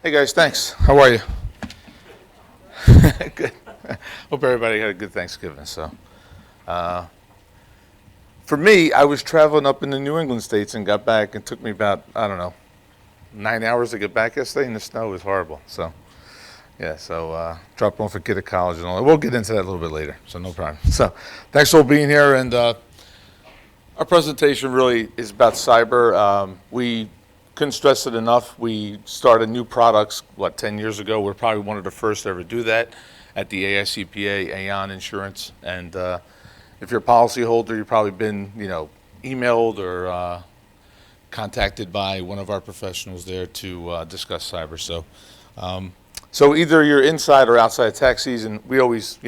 Hey guys, thanks. How are you? Good. Hope everybody had a good Thanksgiving. For me, I was traveling up in the New England states and got back. It took me about, I don't know, 9 hours to get back yesterday, and the snow was horrible. Dropped off a kid at college and all that. We'll get into that a little bit later, so no problem. So thanks for being here, and our presentation really is about cyber. We couldn't stress it enough. We started new products, 10 years ago. We're probably one of the first to ever do that at the AICPA, AON Insurance. And if you're a policyholder, you've probably been, emailed or contacted by one of our professionals there to discuss cyber. So either you're inside or outside tax season, we always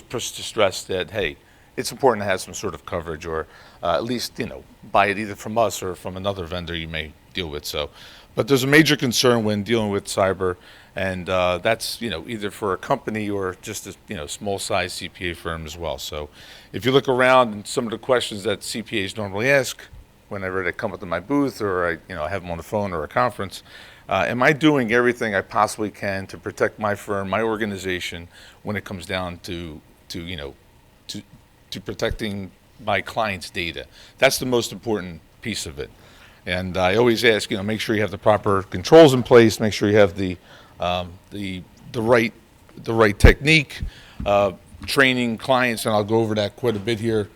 push to stress that, hey, it's important to have some sort of coverage, or at least, buy it either from us or from another vendor you may deal with. But there's a major concern when dealing with cyber, and that's, either for a company or just a, small size CPA firm as well. So if you look around, and some of the questions that CPAs normally ask whenever they come up to my booth, or I have them on the phone or a conference, am I doing everything I possibly can to protect my firm, my organization, when it comes down to protecting my client's data? That's the most important piece of it. And I always ask, make sure you have the proper controls in place, make sure you have the right technique, training clients, and I'll go over that quite a bit here.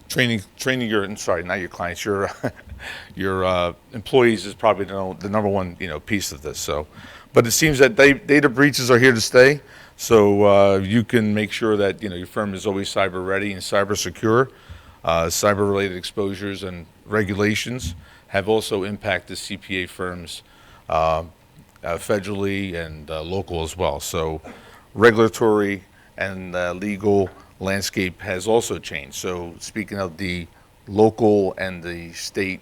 Training not your clients, your employees is probably the number one piece of this. But it seems that data breaches are here to stay. So you can make sure that your firm is always cyber ready and cyber secure. Cyber related exposures and regulations have also impacted CPA firms federally and local as well. So regulatory and legal landscape has also changed. So speaking of the local and the state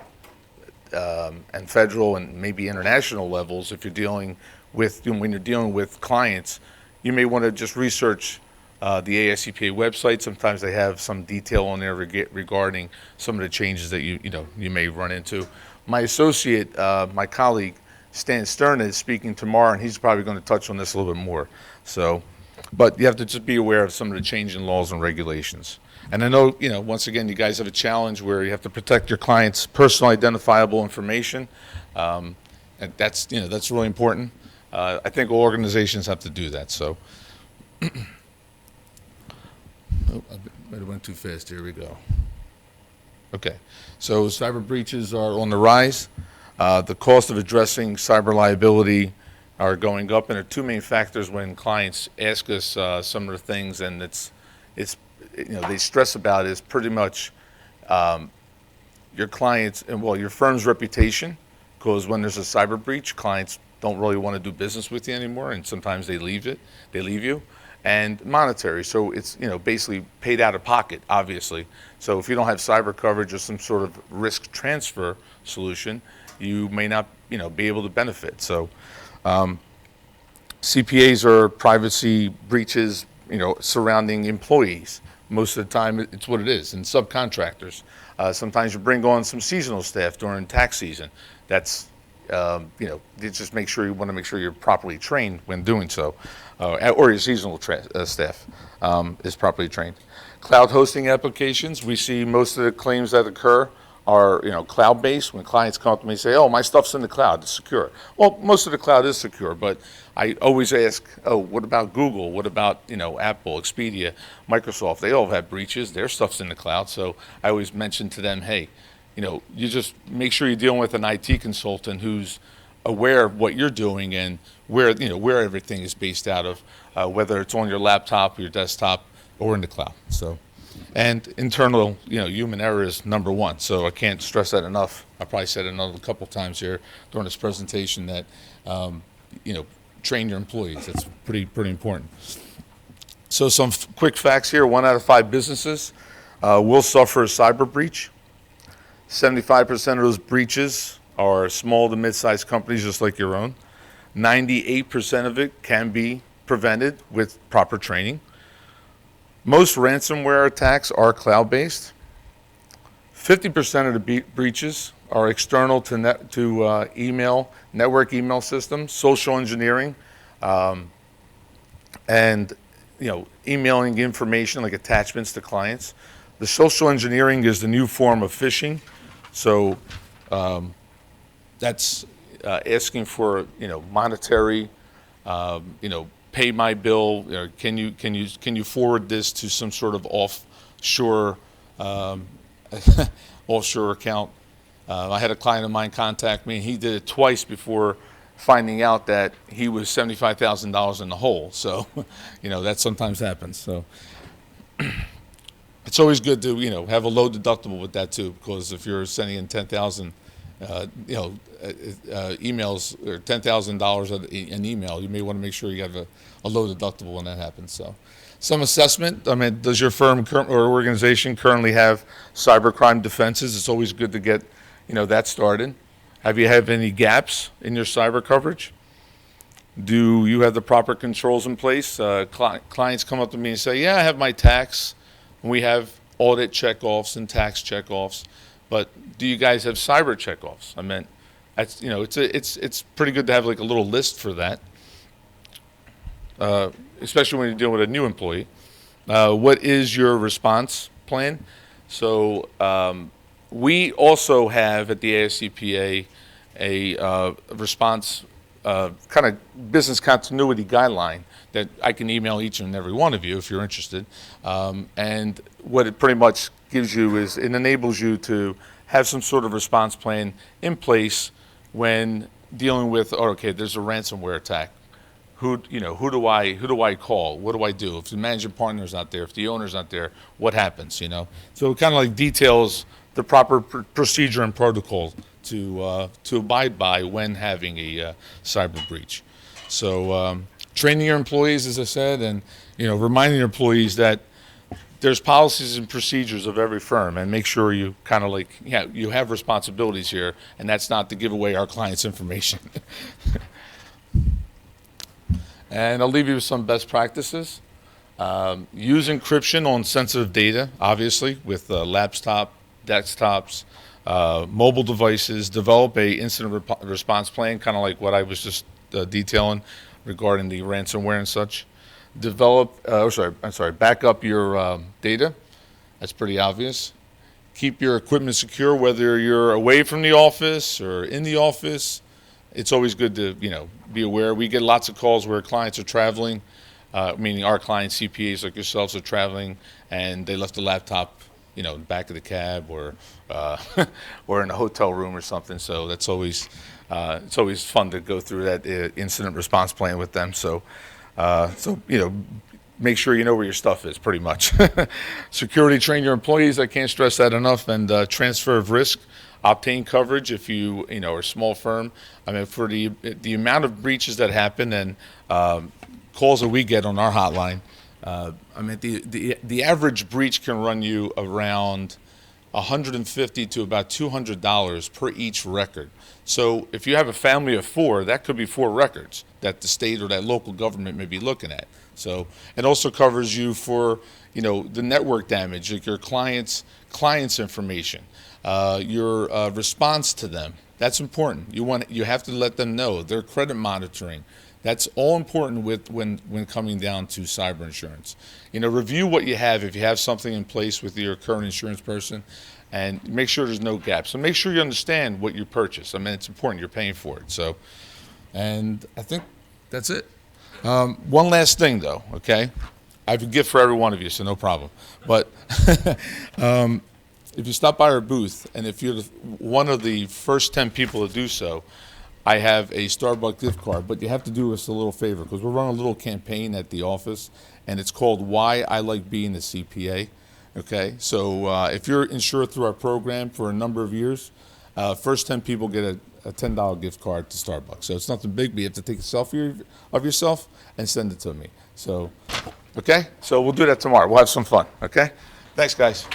and federal and maybe international levels, if you're dealing with, when you're dealing with clients, you may want to just research the AICPA website. Sometimes they have some detail on there regarding some of the changes that you may run into. My associate, my colleague, Stan Stern, is speaking tomorrow, and he's probably going to touch on this a little bit more. But you have to just be aware of some of the changing laws and regulations. And I know, once again, you guys have a challenge where you have to protect your clients' personal identifiable information. And that's really important. I think all organizations have to do that. So, I might have went too fast. Here we go. Okay, so cyber breaches are on the rise. The cost of addressing cyber liability are going up, and there are two main factors when clients ask us some of the things, and they stress about is pretty much your clients and your firm's reputation, because when there's a cyber breach, clients don't really want to do business with you anymore, and sometimes they leave you. And monetary, so it's basically paid out of pocket, obviously. So if you don't have cyber coverage or some sort of risk transfer solution, you may not be able to benefit. So CPAs are privacy breaches surrounding employees. Most of the time it's what it is, and subcontractors. Sometimes you bring on some seasonal staff during tax season. That's you just want to make sure you're properly trained when doing so, or your seasonal staff is properly trained. Cloud hosting applications, we see most of the claims that occur are cloud-based. When clients come up to me and say, "Oh, my stuff's in the cloud, it's secure." Well, most of the cloud is secure, but I always ask, "Oh, what about Google? What about Apple, Expedia, Microsoft? They all have breaches. Their stuff's in the cloud." So I always mention to them, "Hey, you just make sure you're dealing with an IT consultant who's aware of what you're doing and where everything is based out of, whether it's on your laptop, your desktop, or in the cloud." And internal, human error is number one. So I can't stress that enough. I probably said it a couple times here during this presentation that, train your employees. That's pretty important. So some quick facts here. 1 out of 5 businesses will suffer a cyber breach. 75% of those breaches are small to mid-sized companies just like your own. 98% of it can be prevented with proper training. Most ransomware attacks are cloud-based. 50% of the breaches our external to email, network email systems, social engineering, and emailing information like attachments to clients. The social engineering is the new form of phishing. So that's asking for monetary, pay my bill. Can you forward this to some sort of offshore offshore account? I had a client of mine contact me, and he did it twice before finding out that he was $75,000 in the hole. So, that sometimes happens. So, it's always good to have a low deductible with that too, because if you're sending in 10,000, emails or $10,000 an email, you may want to make sure you have a low deductible when that happens. So, some assessment. I mean, does your firm or organization currently have cybercrime defenses? It's always good to get that started. Have you had any gaps in your cyber coverage? Do you have the proper controls in place? Clients come up to me and say, "Yeah, I have my tax. We have audit checkoffs and tax checkoffs, but do you guys have cyber checkoffs?" I mean, that's it's pretty good to have like a little list for that, especially when you're dealing with a new employee. What is your response plan? So we also have at the ASCPA a response kind of business continuity guideline that I can email each and every one of you if you're interested. And what it pretty much gives you is it enables you to have some sort of response plan in place when dealing with, okay, there's a ransomware attack. Who do I call? What do I do? If the managing partner's not there, if the owner's not there, what happens, So it kind of like details the proper procedure and protocol to abide by when having a cyber breach. So training your employees, as I said, and reminding your employees that there's policies and procedures of every firm, and make sure you kind of you have responsibilities here, and that's not to give away our clients' information. And I'll leave you with some best practices. Use encryption on sensitive data, obviously, with laptop, desktops, mobile devices. Develop a incident response plan, kind of like what I was just detailing regarding the ransomware and such. Back up your data. That's pretty obvious. Keep your equipment secure, whether you're away from the office or in the office. It's always good to be aware. We get lots of calls where clients are traveling, meaning our clients, CPAs like yourselves, are traveling, and they left the laptop in the back of the cab or or in a hotel room or something. So that's always it's always fun to go through that incident response plan with them. So make sure you know where your stuff is, pretty much. Security, train your employees. I can't stress that enough. And transfer of risk. Obtain coverage if you are a small firm. I mean, for the amount of breaches that happen and calls that we get on our hotline, I mean the average breach can run you around $150 to about $200 per each record. So if you have a family of 4, that could be 4 records that the state or that local government may be looking at. So it also covers you for the network damage, like your clients' information. Your response to them, that's important. You have to let them know their credit monitoring. That's all important when coming down to cyber insurance. Review what you have if you have something in place with your current insurance person, and make sure there's no gaps. So make sure you understand what you purchase. I mean, it's important. You're paying for it. So, and I think that's it. One last thing, though. Okay, I have a gift for every one of you, so no problem. But if you stop by our booth, and if you're one of the first 10 people to do so, I have a Starbucks gift card. But you have to do us a little favor, because we're running a little campaign at the office, and it's called Why I Like Being a CPA. Okay, so if you're insured through our program for a number of years, first 10 people get a $10 gift card to Starbucks. So it's nothing big, but you have to take a selfie of yourself and send it to me. So, okay, so we'll do that tomorrow. We'll have some fun, okay? Thanks, guys.